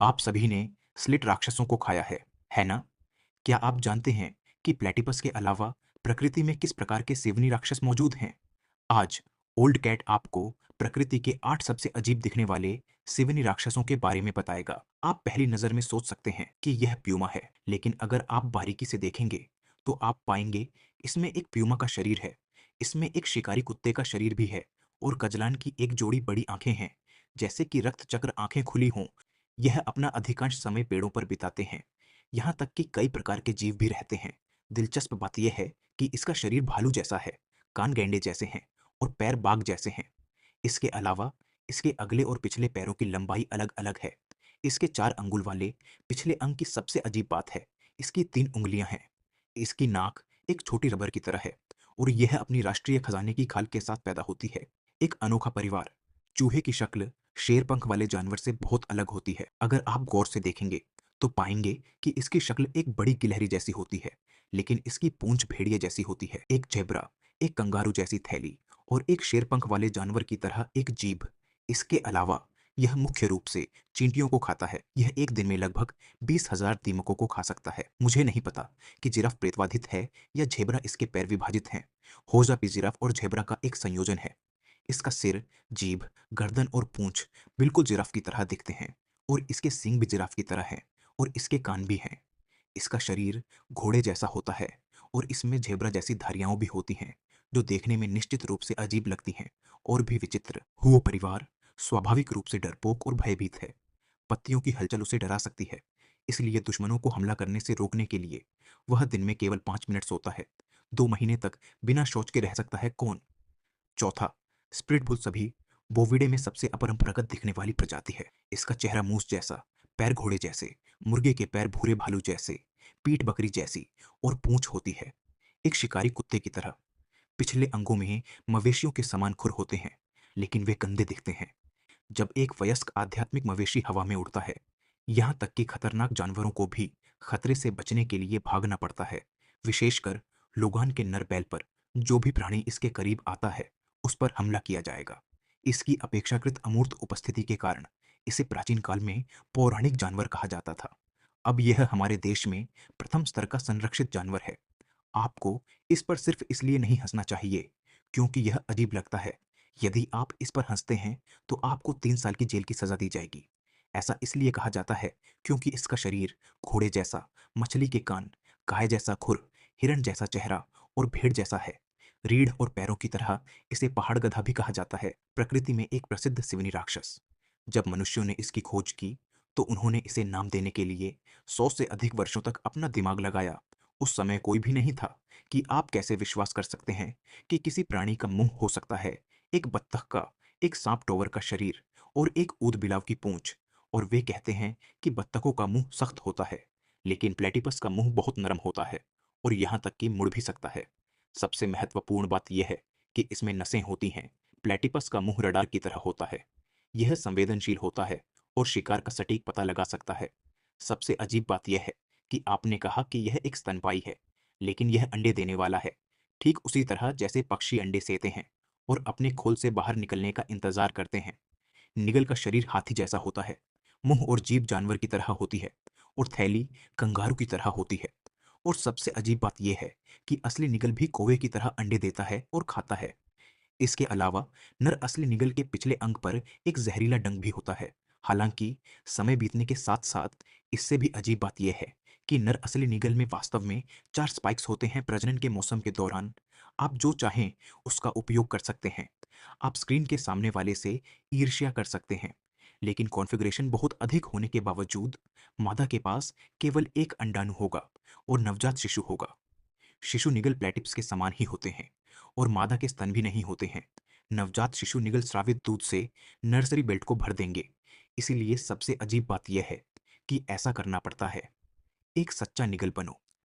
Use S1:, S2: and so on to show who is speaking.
S1: आप सभी ने स्लिट राक्षसों को खाया है ना? क्या आप जानते हैं कि प्लेटिपस के अलावा प्रकृति में किस प्रकार के सिवनी राक्षस मौजूद हैं? आज ओल्ड कैट आपको प्रकृति के 8 सबसे अजीब दिखने वाले सिवनी राक्षसों के बारे में बताएगा। आप पहली नजर में सोच सकते हैं कि यह प्यूमा है, लेकिन अगर आप बारीकी से देखेंगे तो आप पाएंगे इसमें एक प्यूमा का शरीर है। इसमें एक शिकारी कुत्ते का शरीर भी है और गजलान की एक जोड़ी बड़ी आंखें हैं, जैसे कि रक्त चक्र आंखें खुली हों। यह अपना अधिकांश समय पेड़ों पर बिताते हैं। यहाँ तक कि कई प्रकार के जीव भी रहते हैं। दिलचस्प बात यह है कि इसका शरीर भालू जैसा है, कान गैंडे जैसे हैं और पैर बाघ जैसे हैं। इसके अलावा इसके अगले और पिछले पैरों की लंबाई अलग-अलग है। इसके 4 अंगुल वाले पिछले अंग की सबसे अजीब बात है, इसकी 3 उंगलियां हैं। इसकी नाक एक छोटी रबर की तरह है और यह अपनी राष्ट्रीय खजाने की खाल के साथ पैदा होती है। एक अनोखा परिवार। चूहे की शक्ल शेर पंख वाले जानवर से बहुत अलग होती है। अगर आप गौर से देखेंगे तो पाएंगे कि इसकी शक्ल एक बड़ी गिलहरी जैसी होती है, लेकिन इसकी पूंछ भेड़िए जैसी होती है। एक जेब्रा, एक कंगारू जैसी थैली और एक शेरपंख वाले जानवर की तरह एक जीभ। इसके अलावा यह मुख्य रूप से चींटियों को खाता है। यह एक दिन में लगभग 20,000 दीमकों को खा सकता है। मुझे नहीं पता कि जिराफ प्रेतवाधित है या झेब्रा इसके पैर विभाजित हैं। हो भी जिराफ और झेब्रा का एक संयोजन है। इसका सिर, जीभ, गर्दन और पूंछ बिल्कुल जिराफ की तरह दिखते हैं और इसके सींग भी जिराफ की तरह हैं और इसके कान भी हैं। इसका शरीर घोड़े जैसा होता है और इसमें ज़ेब्रा जैसी धारियाँ भी होती हैं, जो देखने में निश्चित रूप से अजीब लगती हैं और भी विचित्र। हुओ परिवार स्वाभाविक रूप से डरपोक और भयभीत है। पत्तियों की हलचल उसे डरा सकती है, इसलिए दुश्मनों को हमला करने से रोकने के लिए वह दिन में केवल 5 मिनट सोता है। 2 महीने तक बिना शौच के रह सकता है कौन? चौथा, स्प्लिट सभी बोविडे में सबसे अपरंपरागत दिखने वाली प्रजाति है। इसका चेहरा मूस जैसा, पैर घोड़े जैसे, मुर्गे के पैर भूरे भालू जैसे, पीठ बकरी जैसी और पूंछ होती है एक शिकारी कुत्ते की तरह। पिछले अंगों में मवेशियों के समान खुर होते हैं, लेकिन वे गंदे दिखते हैं। जब एक वयस्क आध्यात्मिक मवेशी हवा में उड़ता है, यहाँ तक कि खतरनाक जानवरों को भी खतरे से बचने के लिए भागना पड़ता है, विशेषकर लोगान के नर बैल पर। जो भी प्राणी इसके करीब आता है उस पर हमला किया जाएगा। इसकी अपेक्षाकृत अमूर्त उपस्थिति के कारण इसे प्राचीन काल में पौराणिक जानवर कहा जाता था। अब यह हमारे देश में प्रथम स्तर का संरक्षित जानवर है। आपको इस पर सिर्फ इसलिए नहीं हंसना चाहिए क्योंकि यह अजीब लगता है। यदि आप इस पर हंसते हैं तो आपको 3 साल की जेल की सजा दी जाएगी। ऐसा इसलिए कहा जाता है क्योंकि इसका शरीर घोड़े जैसा, मछली के कान, गाय जैसा खुर, हिरण जैसा चेहरा और भेड़ जैसा है। रीढ़ और पैरों की तरह इसे पहाड़ गधा भी कहा जाता है। प्रकृति में एक प्रसिद्ध सिवनी राक्षस। जब मनुष्यों ने इसकी खोज की तो उन्होंने इसे नाम देने के लिए 100 से अधिक वर्षों तक अपना दिमाग लगाया। उस समय कोई भी नहीं था। कि आप कैसे विश्वास कर सकते हैं कि किसी प्राणी का मुंह हो सकता है एक बत्तख का, एक सांप टोवर का शरीर और एक ऊद बिलाव की पूंछ। और वे कहते हैं कि बत्तखों का मुंह सख्त होता है, लेकिन प्लेटिपस का मुंह बहुत नरम होता है और यहां तक कि मुड़ भी सकता है। सबसे महत्वपूर्ण बात यह है कि इसमें नसें होती हैं। प्लेटिपस का मुंह रडार की तरह होता है। यह संवेदनशील होता है और शिकार का सटीक पता लगा सकता है। सबसे अजीब बात यह है कि आपने कहा कि यह एक स्तनपायी है, लेकिन यह अंडे देने वाला है, ठीक उसी तरह जैसे पक्षी अंडे सेते हैं और अपने खोल से बाहर निकलने का इंतजार करते हैं। निगल का शरीर हाथी जैसा होता है, मुंह और जीभ जानवर की तरह होती है और थैली कंगारू की तरह होती है। और सबसे अजीब बात यह है कि असली निगल भी कौवे की तरह अंडे देता है और खाता है। इसके अलावा नर असली निगल के पिछले अंग पर एक जहरीला डंक भी होता है। हालांकि समय बीतने के साथ साथ इससे भी अजीब बात यह है कि नर असली निगल में वास्तव में 4 स्पाइक्स होते हैं। प्रजनन के मौसम के दौरान आप जो चाहें उसका उपयोग कर सकते हैं। आप स्क्रीन के सामने वाले से ईर्ष्या कर सकते हैं, लेकिन कॉन्फ़िगरेशन बहुत अधिक होने के बावजूद मादा के पास केवल एक अंडाणु होगा और नवजात शिशु होगा। शिशु निगल प्लेटिप्स के समान ही होते हैं और मादा के स्तन भी नहीं होते हैं। नवजात शिशु निगल स्रावित दूध से नर्सरी बेल्ट को भर देंगे। इसीलिए सबसे अजीब बात यह है कि ऐसा करना पड़ता है। एक सच्चा निगल बनो।